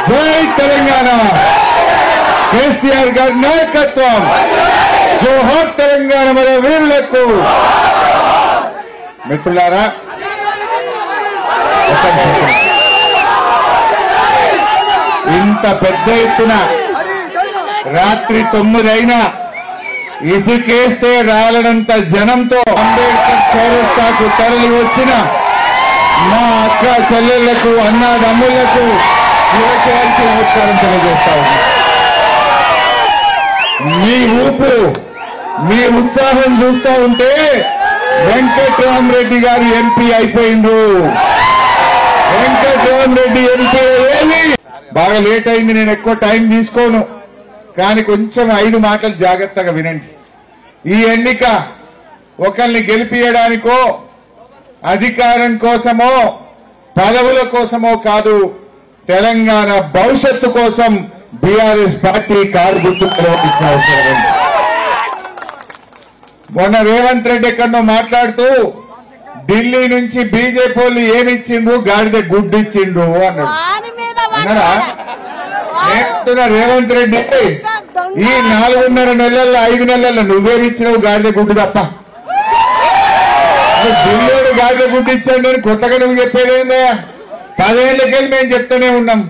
జై తెలంగాణ కేసీఆర్ గారి నాయకత్వం జోహార్ తెలంగాణ మన వీరులకు మిత్రులారా ఇంత పెద్ద ఎత్తున రాత్రి 9 అయినా ఇసుకేస్తే రాలనంత జనంతో అంబేద్కర్ చౌరస్తాకు తరలి వచ్చిన మా అక్క చెల్లెళ్లకు అన్నదమ్ములకు శివశివానికి నమస్కారం తెలియజేస్తా ఉన్నా. మీ ఊపు మీ ఉత్సాహం చూస్తా ఉంటే వెంకట్రామరెడ్డి గారు ఎంపీ అయిపోయిండ్రు. వెంకట్రామరెడ్డి ఎంపీ అయ్యేది బాగా లేట్ అయింది. నేను ఎక్కువ టైం తీసుకోను, కానీ కొంచెం 5 మాటలు జాగ్రత్తగా వినండి. ఈ ఎన్నిక ఒకరిని గెలిపియడానికో అధికారం కోసమో పదవుల కోసమో కాదు, తెలంగాణ భవిష్యత్తు కోసం బీఆర్ఎస్ పార్టీ కారు గుర్తుకు ప్రవర్తించిన అవసరం ఉంది. మొన్న రేవంత్ రెడ్డి ఎక్కడో మాట్లాడుతూ ఢిల్లీ నుంచి బీజేపీ వాళ్ళు ఏమిచ్చిండ్రు, గాడిద గుడ్డు ఇచ్చిండ్రు అన్నాడు. అన్నారా? నేస్తున్న రేవంత్ రెడ్డి ఈ 4.5 నెలల్లో 5 నెలల్లో నువ్వేమిచ్చినావు గాడిద గుడ్డు తప్ప. ఢిల్లీలో గాడిద గుడ్డు ఇచ్చాడు అని కొత్తగా నువ్వు చెప్పేదేందా? 10 ఏళ్లకెళ్ళి మేము చెప్తూనే ఉన్నాం.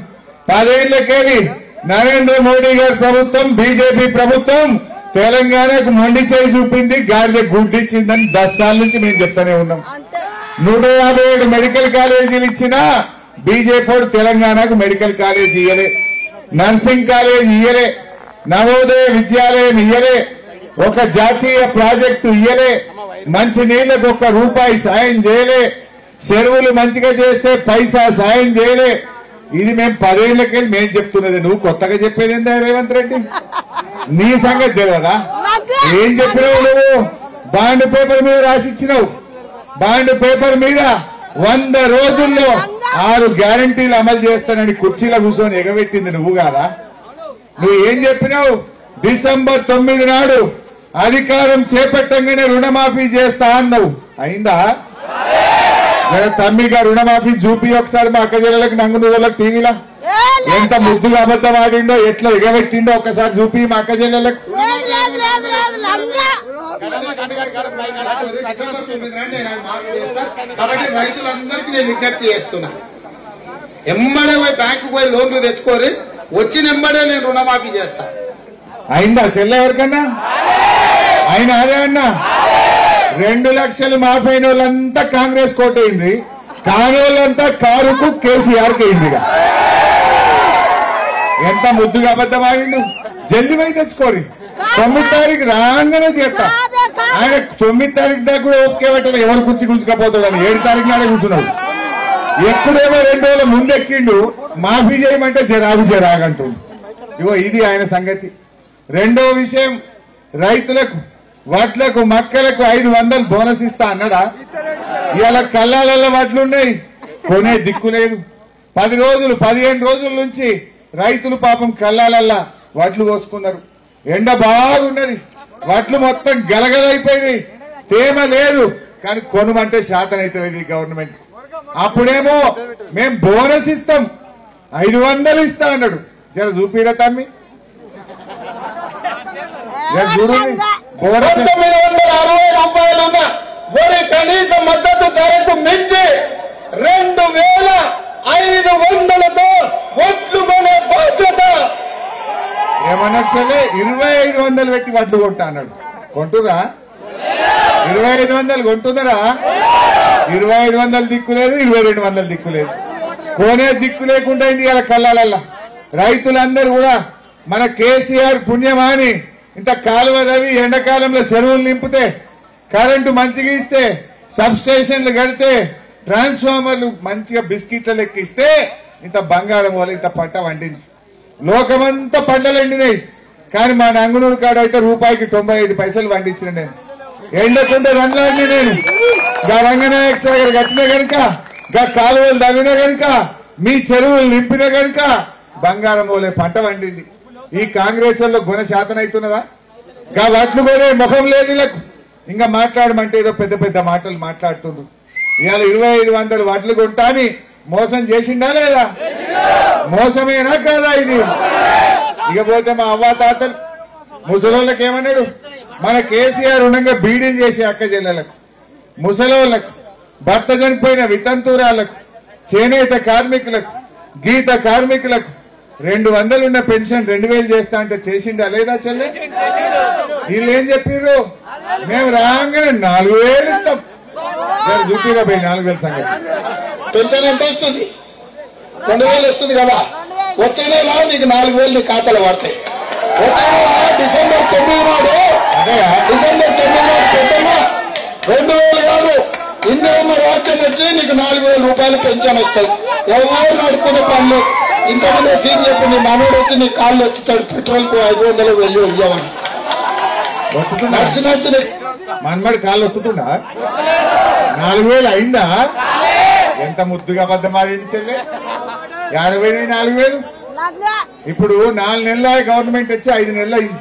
10 ఏళ్లకెళ్ళి నరేంద్ర మోడీ గారి ప్రభుత్వం బీజేపీ ప్రభుత్వం తెలంగాణకు మొండి చేయి చూపింది, గాడిద గుడ్డు ఇచ్చిందని 10 సార్ల నుంచి మేము చెప్తూనే ఉన్నాం. 157 మెడికల్ కాలేజీలు ఇచ్చినా బీజేపీ తెలంగాణకు మెడికల్ కాలేజ్ ఇయ్యలే, నర్సింగ్ కాలేజ్ ఇయ్యలే, నవోదయ విద్యాలయం ఇయ్యలే, ఒక జాతీయ ప్రాజెక్టు ఇయ్యలే, మంచి నీళ్లకు 1 రూపాయి సాయం చేయలే, చెరువులు మంచిగా చేస్తే పైసా సాయం చేయలే. ఇది మేము 10 ఏళ్లకెళ్ళి మేము చెప్తున్నది. నువ్వు కొత్తగా చెప్పేది ఏందా రేవంత్ రెడ్డి? నీ సంగతి తెలియదా? ఏం చెప్పినావు నువ్వు? బాండ్ పేపర్ మీద రాసిచ్చినావు. బాండ్ పేపర్ మీద 100 రోజుల్లో 6 గ్యారంటీలు అమలు చేస్తానని కుర్చీలో కూర్చొని ఎగబెట్టింది నువ్వు కాదా? నువ్వు ఏం చెప్పినావు? డిసెంబర్ 9 నాడు అధికారం చేపట్టంగానే రుణమాఫీ చేస్తా అన్నావు. అయిందా? తమ్మిగా రుణమాఫీ చూపి ఒకసారి మా అక్క జిల్లాలకు నంగు నువ్వులకు టీవీలో ఎంత ముద్దుగా అబద్ధం ఆడిండో, ఎట్లా ఎగబెట్టిండో ఒకసారి చూపి మా అక్క జిల్లాలకు. కాబట్టి రైతులందరికీ నేను విజ్ఞప్తి చేస్తున్నా, ఎమ్మడే పోయి బ్యాంకు పోయి లోన్లు తెచ్చుకోరి, వచ్చిన ఎమ్మడే నేను రుణమాఫీ చేస్తా. అయిందా చెల్లె ఎవరికన్నా? ఆయన అదే అన్నా 2 లక్షలు మాఫీ అయిన వాళ్ళంతా కాంగ్రెస్ కోటైంది, కాని వాళ్ళంతా కారుకు కేసీఆర్కి అయింది. ఎంత ముద్దుగా అబద్ధం ఆడిండు. జల్దీ పోయి తెచ్చుకోరి, 9 తారీఖు రాగానే చేస్తా. ఆయన 9 తారీఖు దాకా కూడా ఓకే పెట్టలే, ఎవరు కూర్చుకపోతాడని 7 తారీఖు నాడే కూర్చున్నాడు. ఎప్పుడేమో 2 రోజుల ముందెక్కిండు, మాఫీ చేయమంటే జరాగంటుండు. ఇగో ఇది ఆయన సంగతి. రెండో విషయం, రైతులకు వడ్లకు మక్కలకు 500 బోనస్ ఇస్తా అన్నాడా? ఇవాళ కళ్ళాలలో వడ్లున్నాయి, కొనే దిక్కు లేదు. 10 రోజులు 15 రోజుల నుంచి రైతులు పాపం కళ్ళాలల్లా వడ్లు కోసుకున్నారు. ఎండ బాగున్నది, వడ్లు మొత్తం గలగలైపోయినాయి, తేమ లేదు. కానీ కొనుమంటే శాతనైతుంది గవర్నమెంట్. అప్పుడేమో మేం బోనస్ ఇస్తాం 500 ఇస్తా అన్నాడు. జర చూపిరా తమ్మి, చూడండి. 960 రూపాయలున్న వరి కనీస మద్దతు ధరకు మించి 2500తో వడ్లు కొనే బాధ్యత. ఏమన్నట్లే 2500 పెట్టి వడ్లు కొంటా అన్నాడు. కొంటురా? 2500 కొంటున్నారా? 2500 దిక్కులేదు, 2200 దిక్కులేదు, కొనే దిక్కు లేకుండా అయింది ఇలా కళ్ళాలల్లా. రైతులందరూ కూడా మన కేసీఆర్ పుణ్యమాని ఇంత కాలువ రవి ఎండాకాలంలో చెరువులు నింపితే, కరెంటు మంచిగా ఇస్తే, సబ్ స్టేషన్లు కడితే, ట్రాన్స్ఫార్మర్లు మంచిగా బిస్కెట్ల లెక్కిస్తే ఇంత బంగారం వల్ల ఇంత పంట వండింది. లోకమంతా పంటలు ఎండినాయి, కానీ మా నంగునూరు కాడ అయితే రూపాయికి 95 పైసలు వండించిన నేను. ఎండకుండా రంగాన్ని నేను గా రంగనాయక సాగర్ కట్టిన కనుక, గా కాలువలు తవ్విన కనుక, మీ చెరువులు నింపిన కనుక బంగారం పోలే పంట వండింది. ఈ కాంగ్రెస్ లో గుణ శాతం అవుతున్నదా? గా వడ్లు కూడా ముఖం లేదు. ఇంకా మాట్లాడమంటే ఏదో పెద్ద పెద్ద మాటలు మాట్లాడుతుండ్రు. ఇవాళ 2500 వడ్లు కొంటా అని మోసం చేసిండా లేదా? మోసమేనా కాదా ఇది? ఇకపోతే మా అవ్వ తాతలు ముసలోళ్ళకి ఏమన్నాడు, మన కేసీఆర్ ఉండగా బీడీలు చేసే అక్క చెల్లెలకు, ముసలోళ్లకు, భర్త చనిపోయిన వితంతురాలకు, చేనేత కార్మికులకు, గీత కార్మికులకు 200 ఉన్న పెన్షన్ 2000 చేస్తా అంటే చేసిండా లేదా చెల్లె? వీళ్ళు ఏం చెప్పారు, మేము రాగానే 4000 ఇస్తాం. చూపిరా పోయి 4000 సంగతి. పెన్షన్ ఎంత వస్తుంది? 2000 వస్తుంది కదా. వచ్చే నెల నీకు 4000 నీ ఖాతాలో పడతాయి. వచ్చే నెల డిసెంబర్ 9 నాడు, డిసెంబర్ 9 నాడు పెద్దమ్మా 2000 కాదు, ఇందిరమ్మ రాజ్యం వచ్చి నీకు 4000 రూపాయలు పెన్షన్ వస్తాయి. ఎవరు నడుపుకునే పనులు. ఇంతకుముందే సీన్ చెప్పి నీ మనోడు వచ్చి నీ కాళ్ళు ఎత్తుతాడు, పెట్రోల్ కు 500 1000 ఇవ్వమని. నడిచి మన్మడి కాళ్ళు ఒత్తుతుండా? 4000 అయిందా? ఎంత ముద్దుగా అబద్ధమాడింది చెల్లె. 40,000 ఇప్పుడు 4 నెలల గవర్నమెంట్ వచ్చి 5 నెలలు అయింది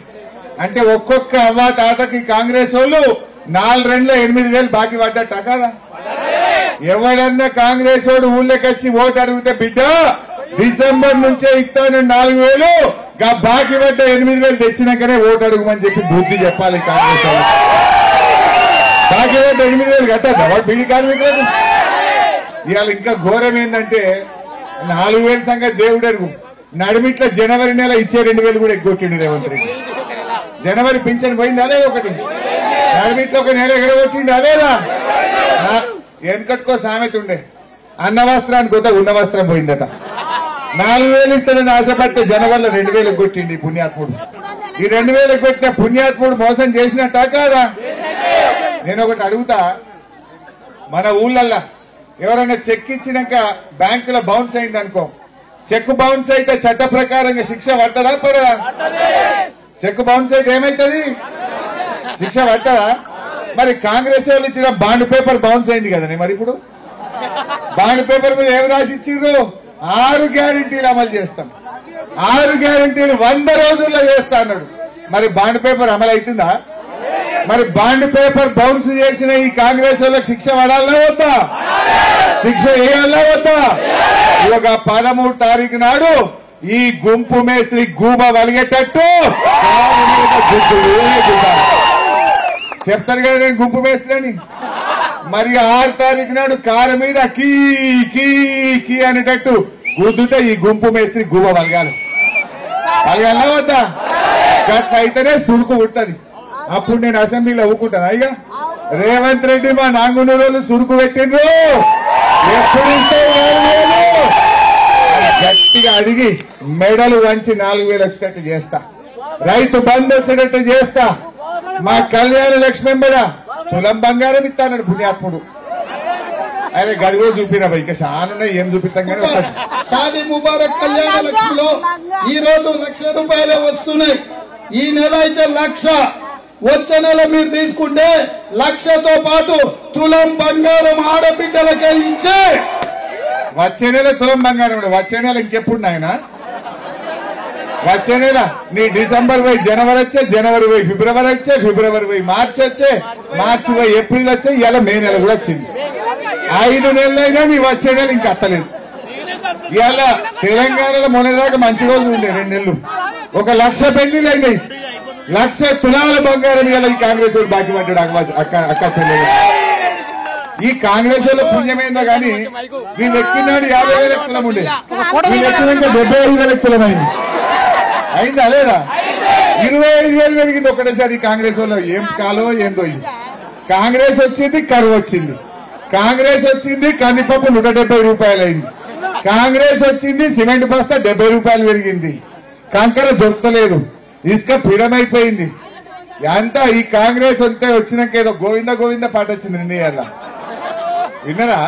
అంటే ఒక్కొక్క అవ్వ తాతకి కాంగ్రెస్ వాళ్ళు 4 నెలల 8,000 బాకీ పడ్డట కదా. ఎవడన్నా కాంగ్రెస్ వాడు ఊళ్ళకి వచ్చి ఓటు అడిగితే బిడ్డ డిసెంబర్ నుంచే ఇస్తాను 4,000 బాకీ పడ్డ 8,000 తెచ్చినాకనే ఓటు అడుగుమని చెప్పి బుద్ధి చెప్పాలి కాంగ్రెస్ వాళ్ళు. బాకీ పడ్డ 8,000 కట్టద్దా వాడు బీడీ కార్మికులకు? ఇవాళ ఇంకా ఘోరం ఏంటంటే 4,000 సంగతి దేవుడు అడుగు. నడిమిట్ల జనవరి నెల ఇచ్చే 2,000 కూడా ఎగ్గొట్టిండు రేవంత్ రెడ్డి. జనవరి పింఛన్ పోయింది అదే ఒకటి. నడిమిట్లో ఒక నెల ఎగరగొచ్చిండు అదేదా? వెనకట్టుకో సామెత ఉండే, అన్న వస్త్రానికి కొత్త ఉన్న వస్త్రం పోయిందట. 4,000 ఇస్తాడని ఆశపడితే జనవరిలో 2,000 కొట్టిండి పుణ్యాత్ముడు. ఈ 2,000 కొట్టిన పుణ్యాత్ముడు మోసం చేసినట్టా కాదా? నేను ఒకటి అడుగుతా, మన ఊళ్ళల్లా ఎవరైనా చెక్ ఇచ్చినాక బ్యాంకులో బౌన్స్ అయింది అనుకో, చెక్ బౌన్స్ అయితే చట్ట ప్రకారంగా శిక్ష పట్టదా పడదా? చెక్ బౌన్స్ అయితే ఏమైతుంది? శిక్ష పట్టదా? మరి కాంగ్రెస్ వాళ్ళు ఇచ్చిన బాండ్ పేపర్ బౌన్స్ అయింది కదండి. మరి ఇప్పుడు బాండ్ పేపర్ మీద ఏమి రాసి ఇచ్చిర్రు? 6 గ్యారెంటీలు అమలు చేస్తాం, 6 గ్యారెంటీలు 100 రోజుల్లో చేస్తా అన్నాడు. మరి బాండ్ పేపర్ అమలు అవుతుందా? మరి బాండ్ పేపర్ బౌన్స్ చేసిన ఈ కాంగ్రెస్ వాళ్ళకి శిక్ష పడాలన్నా వద్దా? శిక్ష వేయాలన్నా వద్దా? ఒక 13 తారీఖు నాడు ఈ గుంపు మేస్త్రి గూబ వలిగేటట్టు చెప్తాను కదా నేను గుంపు మేస్త్రి అని. మరి 6 తారీఖు నాడు కారు మీద కీ కీ కీ అనేటట్టు గుద్దుతే ఈ గుంపు మేస్త్రి గూబ వలగాలి. వలగాలన్నా వద్దా? గట్ల అయితేనే సురుకు పుట్టది. అప్పుడు నేను అసెంబ్లీలో ఒప్పుకుంటాను. అయ్యా రేవంత్ రెడ్డి మా నాంగునూరు వాళ్ళు సురుకు పెట్టిండ్రు, ఎప్పుడు గట్టిగా అడిగి మెడలు వంచి 4,000 వచ్చేటట్టు చేస్తా, రైతు బంధు వచ్చేటట్టు చేస్తా, మా కళ్యాణ లక్ష్మి ఎంబడా తులం బంగారం ఇస్తాడు పుణ్యాత్ముడు. అరే గదిగో చూపిరా ఇక చాలా ఏం చూపిస్తాం కానీ షాదీ ముబారక్ కళ్యాణ లక్ష్మిలో ఈ రోజు 1,00,000 రూపాయలే వస్తున్నాయి. ఈ నెల అయితే 1,00,000, వచ్చే నెల మీరు తీసుకుంటే 1,00,000తో పాటు తులం బంగారం ఆడబిడ్డలకే ఇచ్చే. వచ్చే నెల తులం బంగారం, వచ్చే నెల ఇంకెప్పుడు నాయన? వచ్చే నెల నీ డిసెంబర్ పోయి జనవరి వచ్చే, జనవరి పోయి ఫిబ్రవరి వచ్చే, ఫిబ్రవరి పోయి మార్చి వచ్చే, మార్చి పోయి ఏప్రిల్ వచ్చే, ఇలా మే నెల కూడా వచ్చింది. 5 నెలలైనా నీ వచ్చే నెల ఇంకా అత్తలేదు. ఇవాళ తెలంగాణలో మొన్నదాకా మంచి రోజులు ఉండే 2 నెలలు, 1,00,000 పెళ్లిళ్ళు అయినాయి, 1,00,000 తులాల బంగారం ఇవాళ ఈ కాంగ్రెస్ వాళ్ళు బాకీ పడ్డాడు అక్క చెల్లెలు. ఈ కాంగ్రెస్ వాళ్ళ పుణ్యమైందా కానీ వీళ్ళు ఎక్కినాడు 50,000 తులం ఉండే, వీళ్ళు ఎక్కినాక 75,000 తులం అయింది. అయిందా లేదా? 25,000 పెరిగింది ఒకటేసారి కాంగ్రెస్ వాళ్ళు. ఏం కాలో ఏందో ఇది. కాంగ్రెస్ వచ్చింది, కరువు వచ్చింది. కాంగ్రెస్ వచ్చింది, కందిపప్పు 170 రూపాయలు అయింది. కాంగ్రెస్ వచ్చింది, సిమెంట్ బస్తా 70 రూపాయలు పెరిగింది. కంకర దొరకలేదు, ఇసుక పీడమైపోయింది. అంతా ఈ కాంగ్రెస్ అంతా వచ్చినాక ఏదో గోవింద గోవింద పాట వచ్చింది నిర్ణయాల. విన్నరా?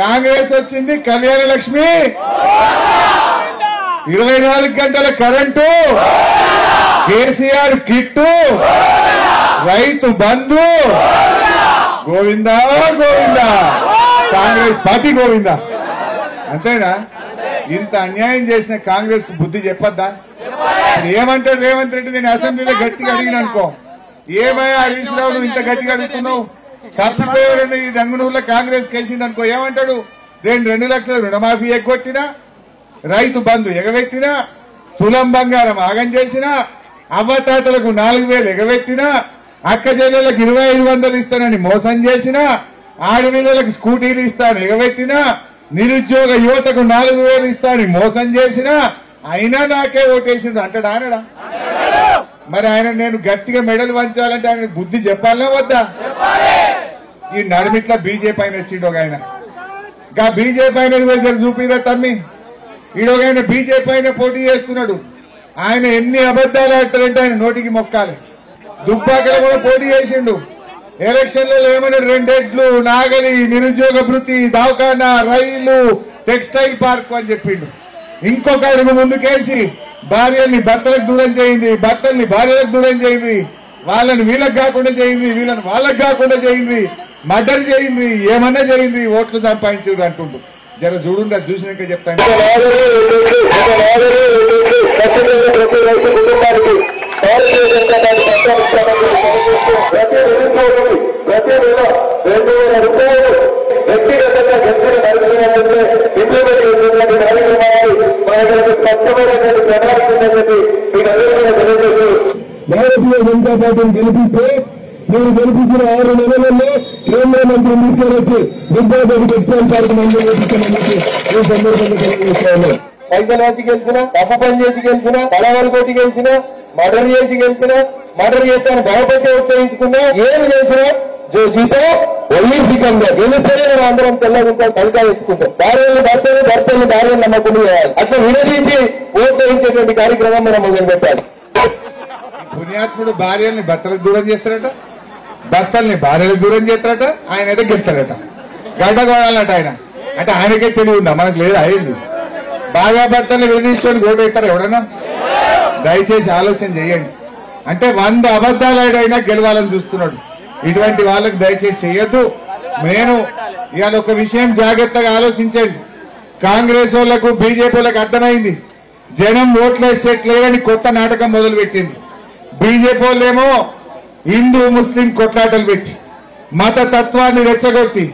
కాంగ్రెస్ వచ్చింది, కళ్యాణ లక్ష్మి, 24 గంటల current, KCR kit, Rythu Bandhu, Govinda Govinda, Congress party Govinda. అంతేనా? ఇంత అన్యాయం చేసిన కాంగ్రెస్ కు బుద్ధి చెప్పొద్దా? ఏమంటాడు రేవంత్ రెడ్డి? నేను అసెంబ్లీలో గట్టిగా అడిగిన అనుకో, ఏమయ్యా హరీష్ రావు నువ్వు ఇంత గట్టిగా అడుగుతున్నావు, తప్పిపోయాడు ఈ రంగునూరులో కాంగ్రెస్ కేసింది అనుకో, ఏమంటాడు? 2 లక్షల రుణమాఫీ ఎగ్గొట్టినా, రైతు బంధు ఎగబెట్టినా, తులం బంగారం ఆగం చేసినా, అవ్వతాతలకు 4,000 ఎగబెట్టినా, అక్క చెల్లెలకు 2,500 ఇస్తానని మోసం చేసినా, ఆడపిల్లలకు స్కూటీలు ఇస్తాను ఎగబెట్టినా, నిరుద్యోగ యువతకు 4,000 ఇస్తానని మోసం చేసినా, అయినా నాకే ఓటేసిండు అంటాడా అనడా? మరి ఆయన నేను గట్టిగా మెడలు వంచాలంటే ఆయన బుద్ధి చెప్పాలనే వద్దా? ఈ నడిమిట్లా బీజేపీ ఆయన వచ్చిండు ఒక ఆయన. గా బీజేపీ ఆయన చూపిరా తమ్మి, ఈడొక బీజేపీ ఆయన పోటీ చేస్తున్నాడు. ఆయన ఎన్ని అబద్దాలు ఆడతారంటే ఆయన నోటికి మొక్కాలి. దుబ్బాకలో కూడా పోటీ చేసిండు. ఎలక్షన్లలో ఏమైనా 2 ఎడ్లు, నాగలి, నిరుద్యోగ భృతి, దవాఖానా, రైలు, టెక్స్టైల్ పార్క్ అని చెప్పిండు. ఇంకొక అడుగు ముందుకేసి భార్యల్ని భర్తలకు దూరం చేయింది, భర్తల్ని భార్యలకు దూరం చేయింది, వాళ్ళని వీళ్ళకి కాకుండా చేయింది, వీళ్ళని వాళ్ళకి కాకుండా చేయింది, మర్డర్ చేయింది, ఏమన్నా చేయింది, ఓట్లు సంపాదించారు అంటుండు. జర చూడుండా, చూసినాక చెప్తాను. ప్రతి నెల 2,000 రూపాయలు వ్యక్తిగతంగా గెలిచిన నడుపుతున్నట్లయితే ఇంప్లిమెంట్ చేసినటువంటి కార్యక్రమాలు మనకు స్పష్టమైనటువంటి ప్రణాళిక ఉందని మీకు అందరికీ తెలియజేస్తూ, భారతీయ జనతా పార్టీని గెలిపిస్తే మీరు గెలిపించిన 6 నెలలలో కేంద్ర మంత్రి మినిస్టర్ వచ్చి దుర్గాబాబు టెక్స్టైల్ పార్క్ మంజూరు చేయించామని చెప్పి ఈ సందర్భంగా తెలియజేస్తాను. పైసలు వచ్చి గెలిచిన, తప్పు పని చేసి గెలిచిన, బలవాళ్ళు కొట్టి గెలిచిన, మర్డర్ చేసి గెలిచిన, మర్డర్ చేస్తాను భయపట్టి ఉపయోగించుకున్నా, ఏమి చేసినా జీతం వైసీకంగా గెలిస్తేనే మనం అందరం తెల్లగుంటాం, ఫలితాలు ఎత్తుకుంటాం. భార్యలు భర్తలు, భర్తలు భార్యలు నమ్మకుండా చేయాలి. అట్లా విడదీసి ఓట్లేయించేటువంటి కార్యక్రమం మనం మొదలు పెట్టాలి. పుణ్యాత్ముడు భార్యల్ని భర్తలకు దూరం చేస్తారట, భర్తల్ని భార్యలకు దూరం చేస్తారట, ఆయన అయితే గెలుస్తారట. గడ్డగోడాలట ఆయన. అంటే ఆయనకే తెలివి ఉందా? మనకు లేదు. అయింది బాగా భర్తల్ని విడదీసుకొని ఓటు వేస్తారు ఎవడన్నా? దయచేసి ఆలోచన చేయండి. అంటే 100 అబద్దాలు ఆడైనా గెలవాలని చూస్తున్నాడు. ఇటువంటి వాళ్ళకి దయచేసి చేయొద్దు. నేను ఇవాళ ఒక విషయం జాగ్రత్తగా ఆలోచించండి. కాంగ్రెస్ వాళ్ళకు, బీజేపీ వాళ్ళకి అర్థమైంది జనం ఓట్లు వేసేట్లేదని కొత్త నాటకం మొదలు పెట్టింది. బీజేపీ వాళ్ళేమో హిందూ ముస్లిం కొట్లాటలు పెట్టి మత తత్వాన్ని రెచ్చగొట్టి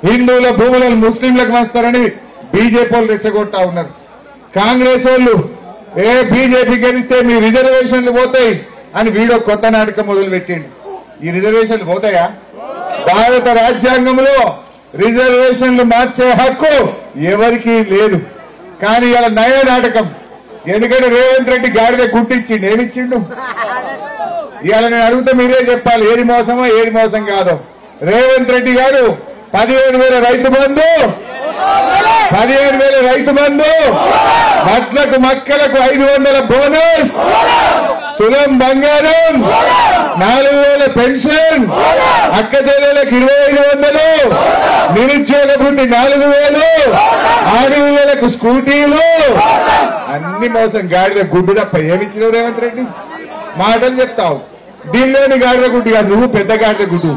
హిందువుల భూములను ముస్లింలకు వస్తారని బీజేపీ వాళ్ళు రెచ్చగొట్టా ఉన్నారు. కాంగ్రెస్ వాళ్ళు బీజేపీ గెలిస్తే మీ రిజర్వేషన్లు పోతాయి అని వీడో కొత్త నాటకం మొదలు పెట్టిండు. ఈ రిజర్వేషన్లు పోతాయా? భారత రాజ్యాంగంలో రిజర్వేషన్లు మార్చే హక్కు ఎవరికీ లేదు. కానీ ఇలా నయ నాటకం. ఎందుకంటే రేవంత్ రెడ్డి గాడిద గుట్టిచ్చిండు. ఏమిచ్చిండు? ఇవాళ నేను అడుగుతా, మీరే చెప్పాలి ఏది మోసమో ఏది మోసం కాదో. రేవంత్ రెడ్డి గారు 17,000 రైతు బంధు, 15,000 రైతు బంధు, వడ్లకు మక్కలకు 500 బోనస్, తులం బంగారం, 4,000 పెన్షన్, అక్క చెల్లెలకు 2,500, నిరుద్యోగ భృతి 4,000, ఆడపిల్లలకు స్కూటీలు, అన్ని మోసం. గాడిద గుడ్డు తప్ప ఏమిచ్చినావు రేవంత్ రెడ్డి? మాటలు చెప్తావు. దీనిలోని గాడిద గుడ్డు కాదు, నువ్వు పెద్ద గాడిద గుడ్డు.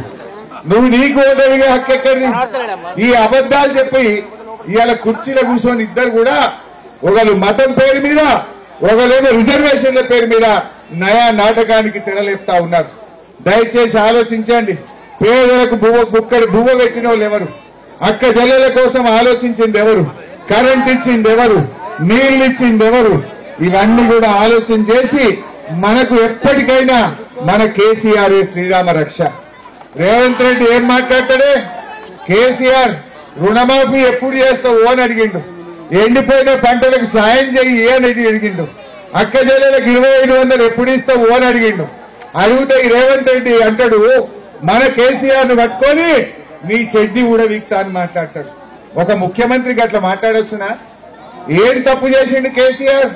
నువ్వు నీకు ఓటమిగా హక్కెక్కడి? ఈ అబద్దాలు చెప్పి ఇవాళ కుర్చీలో కూర్చొని ఇద్దరు కూడా ఒకరు మతం పేరు మీద, ఒకరేమో రిజర్వేషన్ల పేరు మీద నయా నాటకానికి తెరలేపుతా ఉన్నారు. దయచేసి ఆలోచించండి. పేదలకు బుక్కడి బువ్వ పెట్టిన వాళ్ళు ఎవరు? అక్క చెల్లెల కోసం ఆలోచించింది ఎవరు? కరెంట్ ఇచ్చింది ఎవరు? నీళ్లు ఇచ్చింది ఎవరు? ఇవన్నీ కూడా ఆలోచన చేసి మనకు ఎప్పటికైనా మన కేసీఆర్ శ్రీరామ రక్ష. రేవంత్ రెడ్డి ఏం మాట్లాడతాడే? కేసీఆర్ రుణమాఫీ ఎప్పుడు చేస్తావు అని అడిగిండు. ఎండిపోయిన పంటలకు సాయం చెయ్యి అని అడిగిండు. అక్క చెల్లెలకు 2,500 ఎప్పుడు ఇస్తావు అని అడిగిండు. అడిగితే ఈ రేవంత్ రెడ్డి అంటాడు, మన కేసీఆర్ ను పట్టుకొని నీ చెడ్డి ఊడవీక్తా అని మాట్లాడతాడు. ఒక ముఖ్యమంత్రికి అట్లా మాట్లాడొచ్చునా? ఏం తప్పు చేసిండు కేసీఆర్?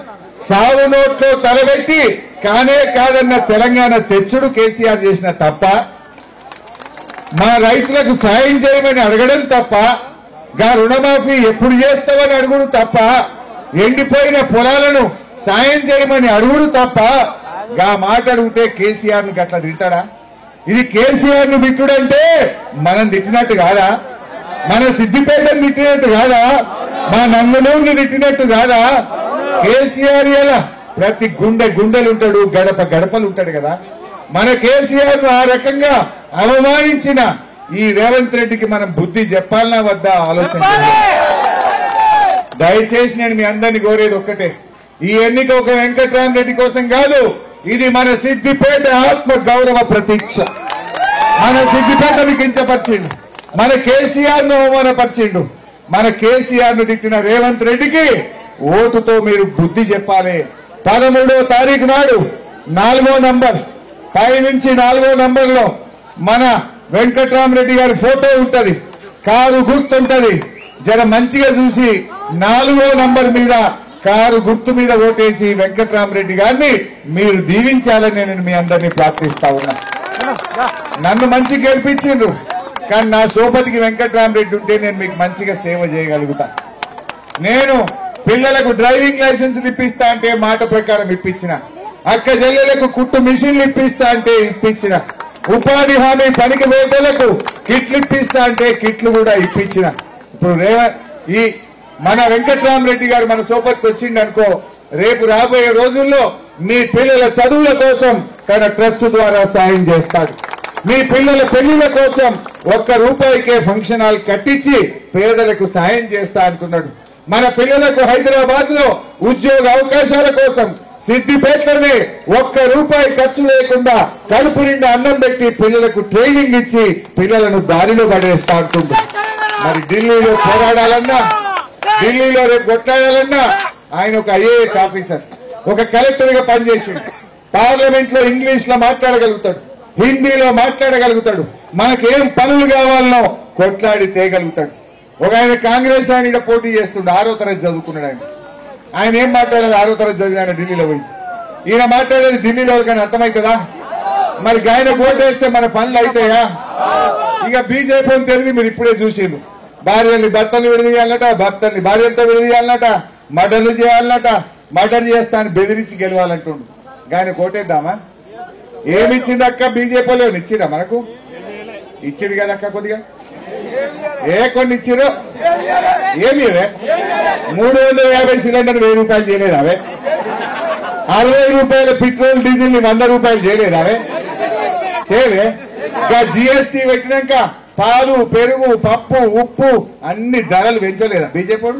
సాగు నోట్లో తలబెట్టి కానే కాదన్న తెలంగాణ తెచ్చుడు కేసీఆర్ చేసిన తప్ప, మా రైతులకు సాయం చేయమని అడగడం తప్ప, గా రుణమాఫీ ఎప్పుడు చేస్తామని అడుగుడు తప్ప, ఎండిపోయిన పొలాలను సాయం చేయమని అడుగుడు తప్ప, గా మాట అడిగితే కేసీఆర్ ను గట్లా తింటాడా? ఇది కేసీఆర్ ను తిట్టుడంటే మనం తిట్టినట్టు కాదా? మన సిద్దిపేటను తిట్టినట్టు కాదా? మా నంగనూరుని తిట్టినట్టు కాదా? కేసీఆర్ ఇలా ప్రతి గుండెలు ఉంటాడు, గడప గడపలు ఉంటాడు కదా. మన కేసీఆర్ ను ఆ రకంగా అవమానించిన ఈ రేవంత్ రెడ్డికి మనం బుద్ధి చెప్పాలన్నా వద్దా ఆలోచన. దయచేసి నేను మీ అందరినీ కోరేది ఒక్కటే, ఈ ఎన్నిక ఒక వెంకట్రామరెడ్డి కోసం కాదు, ఇది మన సిద్దిపేట ఆత్మ గౌరవ ప్రతీక్ష. మన సిద్దిపేటను కించపరిచిండు, మన కేసీఆర్ ను అవమానపరిచిండు, మన కేసీఆర్ ను తిట్టిన రేవంత్ రెడ్డికి ఓటుతో మీరు బుద్ధి చెప్పాలి. 13వ తారీఖు నాడు 4వ నంబర్ పైనుంచి 4వ నంబర్లో మన వెంకట్రామరెడ్డి గారి ఫోటో ఉంటది, కారు గుర్తు ఉంటది. జర మంచిగా చూసి 4వ నంబర్ మీద కారు గుర్తు మీద ఓటేసి వెంకట్రామరెడ్డి గారిని మీరు దీవించాలని నేను మీ అందరినీ ప్రార్థిస్తా ఉన్నా. నన్ను మంచిగా గెలిపించిండ్రు, కానీ నా సోపతికి వెంకట్రామరెడ్డి ఉంటే నేను మీకు మంచిగా సేవ చేయగలుగుతా. నేను పిల్లలకు డ్రైవింగ్ లైసెన్స్ ఇప్పిస్తా అంటే మాట ప్రకారం ఇప్పించిన, అక్క చెల్లెలకు కుట్టు మిషన్లు ఇప్పిస్తా అంటే ఇప్పించిన, ఉపాధి హామీ పనికి వేటలకు కిట్లు ఇప్పిస్తా అంటే కిట్లు కూడా ఇప్పించిన. ఇప్పుడు ఈ మన వెంకట్రామరెడ్డి గారు మన సోపతికి వచ్చిండనుకో, రేపు రాబోయే రోజుల్లో మీ పిల్లల చదువుల కోసం తన ట్రస్ట్ ద్వారా సాయం చేస్తాడు. మీ పిల్లల పెళ్లిల కోసం ₹1 ఫంక్షన్ హాల్ కట్టించి పేదలకు సాయం చేస్తా అంటున్నాడు. మన పిల్లలకు హైదరాబాద్ లో ఉద్యోగ అవకాశాల కోసం సిద్దిపేటలోనే ₹1 ఖర్చు లేకుండా కడుపు నిండా అన్నం పెట్టి పిల్లలకు ట్రైనింగ్ ఇచ్చి పిల్లలను దారిలో పడేస్తా అంటుంది. మరి ఢిల్లీలో పోరాడాలన్నా, ఢిల్లీలో రేపు కొట్లాడాలన్నా ఆయన ఒక IAS ఆఫీసర్, ఒక కలెక్టర్ గా పనిచేసిండు. పార్లమెంట్ లో ఇంగ్లీష్ లో మాట్లాడగలుగుతాడు, హిందీలో మాట్లాడగలుగుతాడు, మనకేం పనులు కావాలనో కొట్లాడి తేగలుగుతాడు. ఒక ఆయన కాంగ్రెస్ ఆయన ఇక్కడ పోటీ చేస్తుండే, 6వ తరగతి చదువుకున్నాడు. ఆయన ఏం మాట్లాడాలి? 6వ తరగతి చదివి ఆయన ఢిల్లీలో పోయి, ఈయన మాట్లాడేది ఢిల్లీలో కానీ అర్థమవుతుందా? మరి ఆయన ఓటేస్తే మన పనులు అవుతాయా? ఇక బీజేపీ అని తెలివి మీరు ఇప్పుడే చూసిండ్రు. భార్యల్ని భర్తలు విడదీయాలన్నట, భర్తల్ని భార్యలతో విడదీయాలన్నట, మర్డర్లు చేయాలన్నట, మర్డర్ చేస్తా అని బెదిరించి గెలవాలంటుండు. ఆయన కోటేద్దామా? ఏమిచ్చింది అక్క బీజేపీ వాళ్ళు? ఇచ్చిరా మనకు? ఇచ్చింది కదా అక్క కొద్దిగా, కొన్ని ఇచ్చిరు. ఏమి 350 సిలిండర్ ₹1000 చేయలేదావే? ₹60 పెట్రోల్ డీజిల్ ని ₹100 చేయలేదావే? చేయలే. ఇంకా GST పెట్టినాక పాలు, పెరుగు, పప్పు, ఉప్పు అన్ని ధరలు పెంచలేదా బీజేపీ?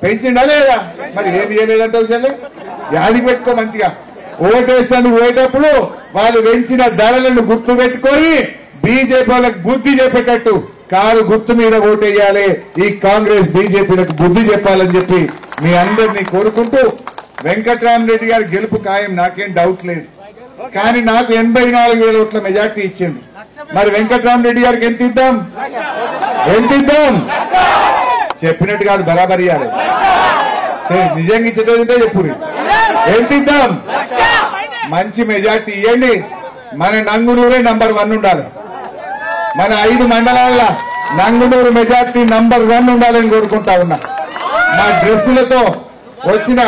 పెంచిండా లేదా? మరి ఏమి చేయలేదంటే విషయాలు యాదికి పెట్టుకో. మంచిగా ఓటేస్తాను పోయేటప్పుడు వాళ్ళు పెంచిన ధరలను గుర్తు పెట్టుకొని బీజేపీ వాళ్ళకి బుద్ధి చెప్పేటట్టు కారు గుర్తు మీద ఓటేయాలి. ఈ కాంగ్రెస్ బీజేపీలకు బుద్ధి చెప్పాలని చెప్పి మీ అందరినీ కోరుకుంటూ, వెంకట్రామరెడ్డి గారి గెలుపు ఖాయం, నాకేం డౌట్ లేదు. కానీ నాకు 84,000 ఓట్ల మెజార్టీ ఇచ్చింది. మరి వెంకట్రామరెడ్డి గారికి ఎంత ఇద్దాం? చెప్పినట్టు కాదు, బరాబర్ ఇవ్వాలి. నిజంగా ఇచ్చేదంటే చెప్పు, ఎంత ఇద్దాం? మంచి మెజార్టీ ఇవ్వండి. మన నంగునూరే నంబర్ 1 ఉండాలి. మన 5 మండలాల్లో నంగునూరు మెజార్టీ నంబర్ 1 ఉండాలని కోరుకుంటా ఉన్నా. మా డ్రెస్సులతో వచ్చిన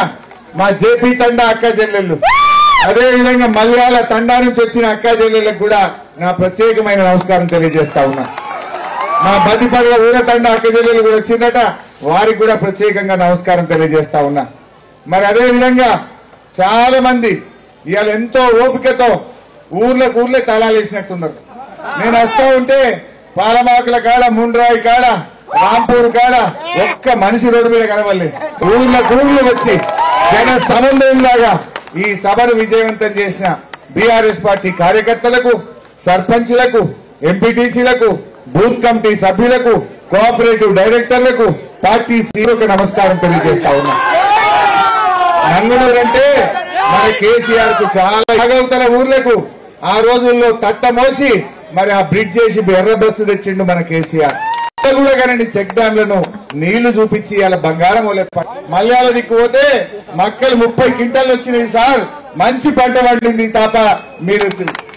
మా జేపీ తండా అక్క చెల్లెళ్ళు, అదేవిధంగా మలయాళ తండా నుంచి వచ్చిన అక్క చెల్లెళ్ళకు కూడా నా ప్రత్యేకమైన నమస్కారం తెలియజేస్తా ఉన్నా. మా బదిపడగ ఊర తండా అక్క చెల్లెళ్ళు కూడా వచ్చిందట, వారికి కూడా ప్రత్యేకంగా నమస్కారం తెలియజేస్తా ఉన్నా. మరి అదేవిధంగా చాలా మంది ఇవాళ ఎంతో ఓపికతో ఊర్లే తాళాలు వేసినట్టున్నారు. నేను వస్తా ఉంటే పాలమాకుల కాడ, ముండ్రాయి కాడ, రాంపూర్ కాడ ఒక్క మనిషి రోడ్డు మీద కనబడలే. ఊర్లు వచ్చి జన సమన్వయంలాగా ఈ సభను విజయవంతం చేసిన బీఆర్ఎస్ పార్టీ కార్యకర్తలకు, సర్పంచ్లకు, ఎంపీటీసీలకు, బూత్ కమిటీ సభ్యులకు, కోఆపరేటివ్ డైరెక్టర్లకు, పార్టీ సీఓకు నమస్కారం తెలియజేస్తా ఉన్నా. నంగునూరు అంటే మన కేసీఆర్ కు చాలా జాగవుతల ఊర్లకు ఆ రోజుల్లో తట్ట మోసి మరి ఆ బ్రిడ్జ్ చేసి ఎర్ర బస్సు తెచ్చిండు మన కేసీఆర్. కూడా కానీ చెక్ డ్యాంలను నీళ్లు చూపించి అలా బంగారం మలయాళ దిక్కు పోతే మక్కలు 30 క్వింటాలు వచ్చినాయి సార్, మంచి పంట పండింది తాత, మీరు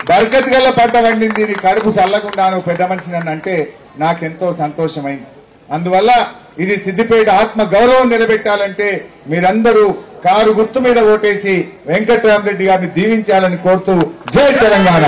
బర్కత్ గల్ల పంట పండింది, నీ కడుపు చల్లకుండాను పెద్ద మనిషి నన్ను అంటే నాకెంతో సంతోషమైంది. అందువల్ల ఇది సిద్దిపేట ఆత్మ గౌరవం నిలబెట్టాలంటే మీరందరూ కారు గుర్తు మీద ఓటేసి వెంకట్రామరెడ్డి గారిని దీవించాలని కోరుతూ జై తెలంగాణ.